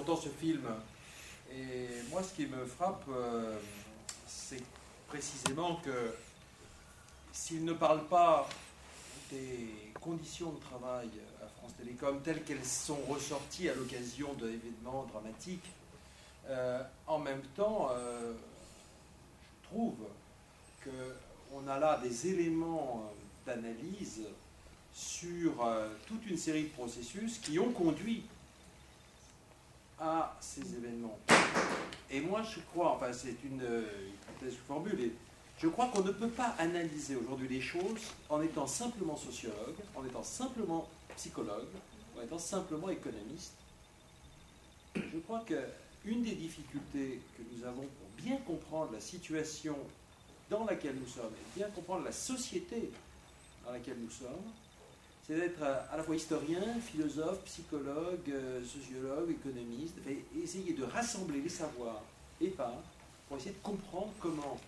j'entends ce film, et moi ce qui me frappe, c'est précisément que s'il ne parle pas des conditions de travail à France Télécom telles qu'elles sont ressorties à l'occasion d'événements dramatiques, en même temps, je trouve qu'on a là des éléments d'analyse sur toute une série de processus qui ont conduit à ces événements. Et moi, je crois, enfin c'est une hypothèse que je formule, et je crois qu'on ne peut pas analyser aujourd'hui les choses en étant simplement sociologue, en étant simplement psychologue, en étant simplement économiste. Je crois qu'une des difficultés que nous avons pour bien comprendre la situation dans laquelle nous sommes, et bien comprendre la société dans laquelle nous sommes, c'est d'être à la fois historien, philosophe, psychologue, sociologue, économiste, et essayer de rassembler les savoirs épars pour essayer de comprendre comment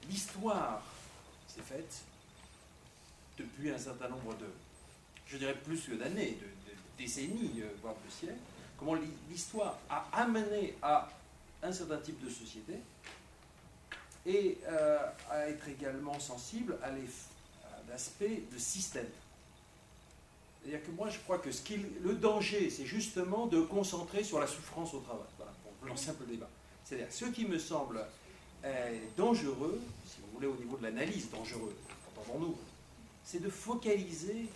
l'histoire s'est faite depuis un certain nombre de, je dirais plus que d'années, de décennies, voire de siècles, comment l'histoire a amené à un certain type de société et à être également sensible à l'aspect de système. C'est-à-dire que moi, je crois que le danger, c'est justement de concentrer sur la souffrance au travail. Voilà, pour lancer un peu le débat. C'est-à-dire, ce qui me semble dangereux, si vous voulez, au niveau de l'analyse, dangereux, entendons-nous, c'est de focaliser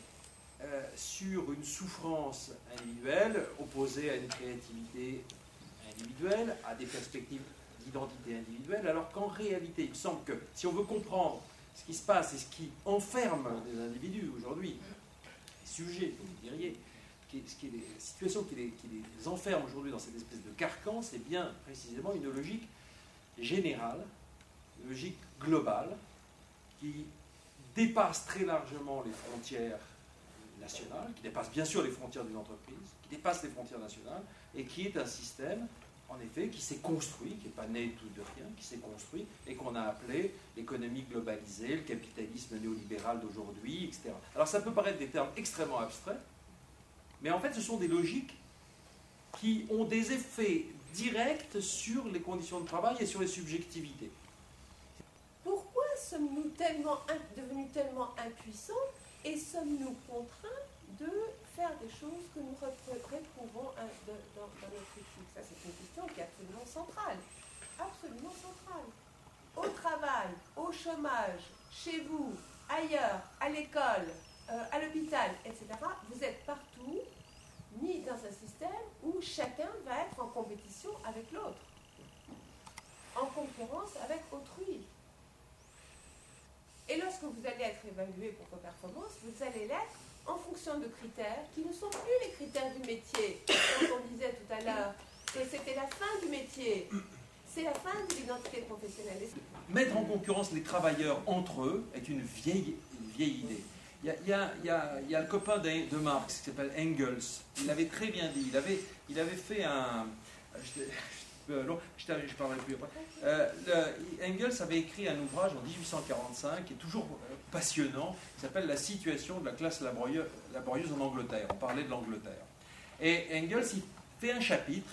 sur une souffrance individuelle opposée à une créativité individuelle, à des perspectives d'identité individuelle, alors qu'en réalité, il me semble que si on veut comprendre ce qui se passe et ce qui enferme les individus aujourd'hui, sujets, vous diriez, les situations qui les enferment aujourd'hui dans cette espèce de carcan, c'est bien précisément une logique générale, une logique globale, qui dépasse très largement les frontières nationales, qui dépasse bien sûr les frontières d'une entreprise, qui dépasse les frontières nationales, et qui est un système, en effet, qui s'est construit, qui n'est pas né tout de rien, qui s'est construit, et qu'on a appelé l'économie globalisée, le capitalisme néolibéral d'aujourd'hui, etc. Alors ça peut paraître des termes extrêmement abstraits, mais en fait ce sont des logiques qui ont des effets directs sur les conditions de travail et sur les subjectivités. Pourquoi sommes-nous devenus tellement impuissants et sommes-nous contraints de faire des choses que nous retrouvons dans notre éthique? Ça, c'est une question qui est absolument centrale. Absolument centrale. Au travail, au chômage, chez vous, ailleurs, à l'école, à l'hôpital, etc., vous êtes partout mis dans un système où chacun va être en compétition avec l'autre, en concurrence avec autrui. Et lorsque vous allez être évalué pour vos performances, vous allez l'être en fonction de critères qui ne sont plus les critères du métier, comme on disait tout à l'heure, que c'était la fin du métier, c'est la fin de l'identité professionnelle. Mettre en concurrence les travailleurs entre eux est une vieille idée. Il y a le copain de Marx qui s'appelle Engels, il avait très bien dit, il avait fait un... je parlerai plus après. Engels avait écrit un ouvrage en 1845 qui est toujours passionnant, qui s'appelle La situation de la classe laborieuse en Angleterre. On parlait de l'Angleterre. Et Engels, il fait un chapitre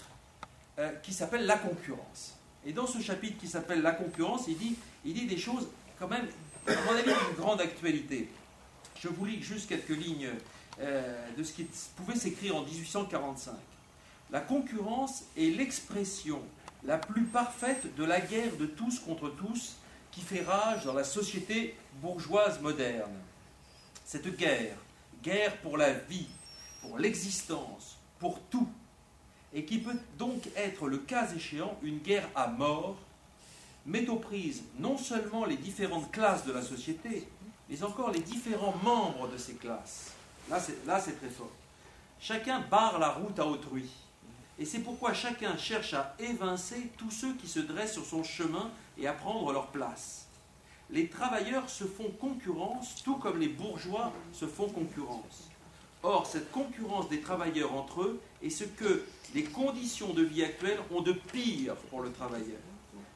qui s'appelle La concurrence. Et dans ce chapitre qui s'appelle La concurrence, il dit des choses quand même, à mon avis, d'une grande actualité. Je vous lis juste quelques lignes de ce qui pouvait s'écrire en 1845. La concurrence est l'expression la plus parfaite de la guerre de tous contre tous qui fait rage dans la société bourgeoise moderne. Cette guerre pour la vie, pour l'existence, pour tout, et qui peut donc être, le cas échéant, une guerre à mort, met aux prises non seulement les différentes classes de la société, mais encore les différents membres de ces classes. Là, c'est très fort. Chacun barre la route à autrui. Et c'est pourquoi chacun cherche à évincer tous ceux qui se dressent sur son chemin et à prendre leur place. Les travailleurs se font concurrence, tout comme les bourgeois se font concurrence. Or, cette concurrence des travailleurs entre eux est ce que les conditions de vie actuelles ont de pire pour le travailleur.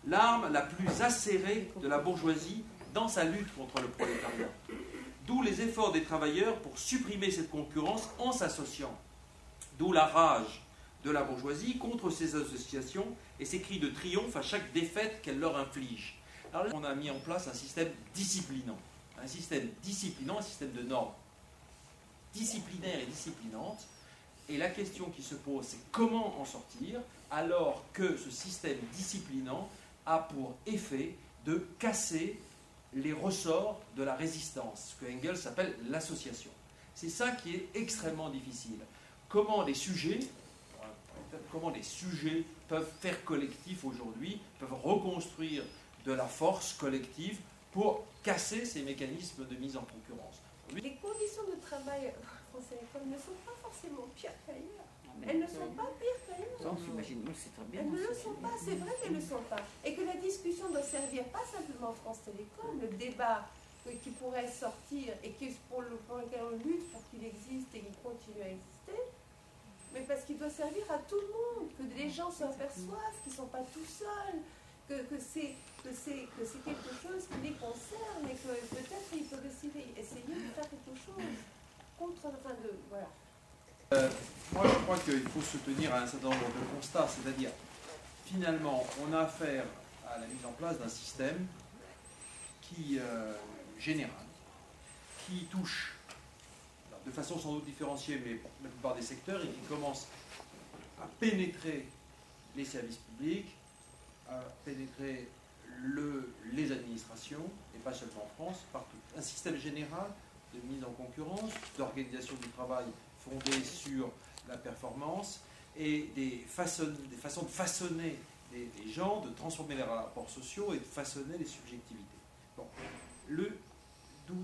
L'arme la plus acérée de la bourgeoisie dans sa lutte contre le prolétariat. D'où les efforts des travailleurs pour supprimer cette concurrence en s'associant. D'où la rage de la bourgeoisie contre ces associations et ces cris de triomphe à chaque défaite qu'elle leur inflige. Alors là, on a mis en place un système disciplinant, un système de normes disciplinaires et disciplinantes. Et la question qui se pose, c'est comment en sortir alors que ce système disciplinant a pour effet de casser les ressorts de la résistance, ce que Engels appelle l'association. C'est ça qui est extrêmement difficile. Comment les sujets peuvent faire collectif aujourd'hui, peuvent reconstruire de la force collective pour casser ces mécanismes de mise en concurrence. Les conditions de travail France Télécom ne sont pas forcément pires qu'ailleurs. Elles ne sont pas pires qu'ailleurs. Elles ne le sont pas, c'est vrai qu'elles ne le sont pas. Et que la discussion doit servir pas simplement France Télécom, le débat qui pourrait sortir et pour lequel on lutte pour qu'il existe et qu'il continue à exister, mais parce qu'il doit servir à tout le monde, que les gens s'aperçoivent qu'ils ne sont pas tout seuls, que c'est quelque chose qui les concerne et que peut-être ils peuvent essayer de faire quelque chose contre, voilà. Moi, je crois qu'il faut se tenir à un certain nombre de constats, c'est-à-dire, finalement, on a affaire à la mise en place d'un système qui, général, qui touche, alors, de façon sans doute différenciée, mais la plupart des secteurs, et qui commence à pénétrer les services publics, à pénétrer les administrations, et pas seulement en France, partout. Un système général de mise en concurrence, d'organisation du travail fondée sur la performance, et des façons de façonner les gens, de transformer les rapports sociaux et de façonner les subjectivités. Bon,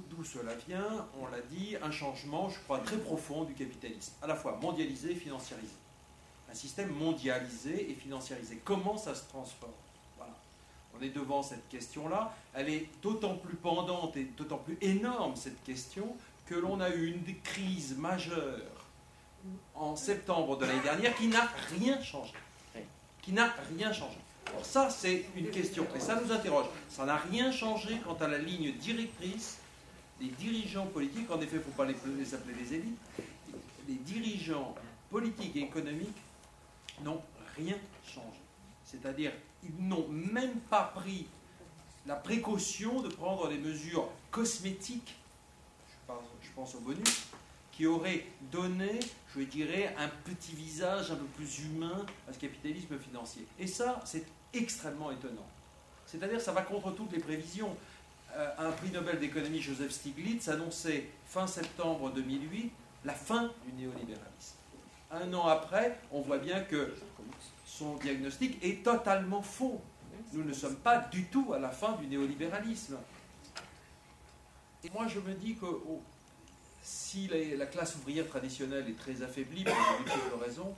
d'où cela vient, on l'a dit, un changement, je crois, très profond du capitalisme, à la fois mondialisé et financiarisé. Un système mondialisé et financiarisé. Comment ça se transforme? Voilà. On est devant cette question-là. Elle est d'autant plus pendante et d'autant plus énorme, cette question, que l'on a eu une crise majeure en septembre de l'année dernière qui n'a rien changé. Alors ça, c'est une question, et ça nous interroge. Ça n'a rien changé quant à la ligne directrice des dirigeants politiques. En effet, il ne faut pas les appeler des élites. Les dirigeants politiques et économiques n'ont rien changé. C'est-à-dire, ils n'ont même pas pris la précaution de prendre des mesures cosmétiques, je pense au bonus, qui auraient donné, je dirais, un petit visage un peu plus humain à ce capitalisme financier. Et ça, c'est extrêmement étonnant. C'est-à-dire, ça va contre toutes les prévisions. Un prix Nobel d'économie, Joseph Stiglitz, annonçait fin septembre 2008 la fin du néolibéralisme. Un an après, on voit bien que son diagnostic est totalement faux. Nous ne sommes pas du tout à la fin du néolibéralisme. Et moi, je me dis que si la classe ouvrière traditionnelle est très affaiblie pour de multiples raisons,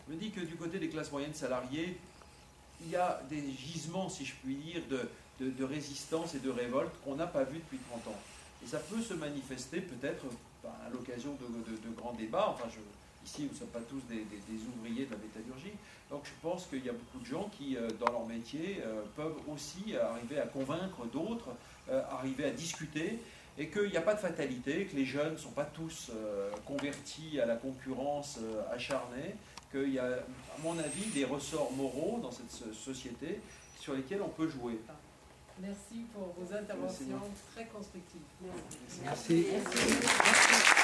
je me dis que du côté des classes moyennes salariées, il y a des gisements, si je puis dire, de résistance et de révolte qu'on n'a pas vu depuis 30 ans. Et ça peut se manifester peut-être à l'occasion de grands débats. Enfin, ici, nous ne sommes pas tous des ouvriers de la métallurgie. Donc je pense qu'il y a beaucoup de gens qui, dans leur métier, peuvent aussi arriver à convaincre d'autres, arriver à discuter, et qu'il n'y a pas de fatalité, que les jeunes ne sont pas tous convertis à la concurrence acharnée, qu'il y a, à mon avis, des ressorts moraux dans cette société sur lesquels on peut jouer. Merci pour vos interventions très constructives. Merci. Merci.